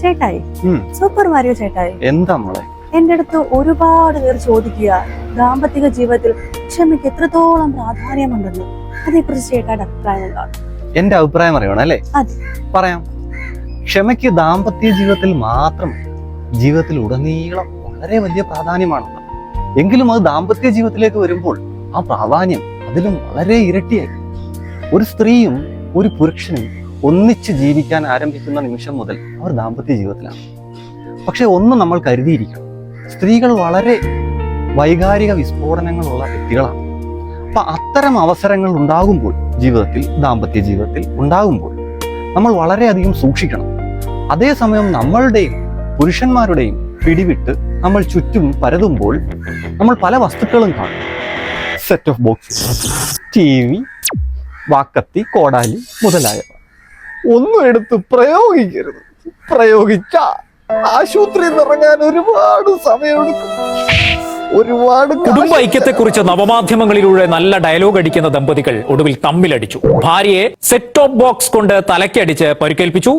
ചേട്ടായി, super Mario ചേട്ടായി, എന്താ മോളെ? എന്റെ അടുത്ത് ഒരുപാട് പേർ ചോദിക്കുക ദാമ്പത്തിക ജീവിതത്തിൽ ക്ഷമയ്ക്ക് എത്രത്തോളം പ്രാധാന്യമുണ്ടെന്ന്. അതേക്കുറിച്ച് ചേട്ടായുടെ അഭിപ്രായം എന്താണ്? എന്റെ അഭിപ്രായം അറിയണം അല്ലേ? അതെ, പറയാം. ക്ഷമയ്ക്ക് ദാമ്പത്യ ജീവിതത്തിൽ മാത്രം ജീവിതത്തിൽ ഉടനീളം വളരെ വലിയ പ്രാധാന്യമാണ്. എങ്കിലും അത് ദാമ്പത്യ ജീവിതത്തിലേക്ക് വരുമ്പോൾ ആ പ്രാധാന്യം അതിലും വളരെ ഇരട്ടിയായി. ഒരു സ്ത്രീയും ഒരു പുരുഷനും ഒന്നിച്ച് ജീവിക്കാൻ ആരംഭിക്കുന്ന നിമിഷം മുതൽ അവർ ദാമ്പത്യ ജീവിതത്തിലാണ്. പക്ഷെ ഒന്ന് നമ്മൾ കരുതിയിരിക്കണം, സ്ത്രീകൾ വളരെ വൈകാരിക വിസ്ഫോടനങ്ങളുള്ള വ്യക്തികളാണ്. അപ്പൊ അത്തരം അവസരങ്ങൾ ഉണ്ടാകുമ്പോൾ ജീവിതത്തിൽ, ദാമ്പത്യ ജീവിതത്തിൽ ഉണ്ടാകുമ്പോൾ നമ്മൾ വളരെയധികം സൂക്ഷിക്കണം. അതേസമയം നമ്മളുടെയും പുരുഷന്മാരുടെയും പിടിവിട്ട് നമ്മൾ ചുറ്റും പരതുമ്പോൾ നമ്മൾ പല വസ്തുക്കളും കാണും. സെറ്റ് ഓഫ് ബോക്സ്, TV, വാക്കത്തി, കോടാലി മുതലായവ. ഒന്നും എടുത്ത് പ്രയോഗിക്കരുത്. പ്രയോഗിച്ച ആശുപത്രിയിൽ ഇറങ്ങാൻ ഒരുപാട് സമയമെടുക്കും. കുടുംബ ഐക്യത്തെക്കുറിച്ച് നവമാധ്യമങ്ങളിലൂടെ നല്ല ഡയലോഗ് അടിക്കുന്ന ദമ്പതികൾ ഒടുവിൽ തമ്മിലടിച്ചു. ഭാര്യയെ സെറ്റ് ടോപ്പ് ബോക്സ് കൊണ്ട് തലക്കടിച്ച് പരിക്കേൽപ്പിച്ചു.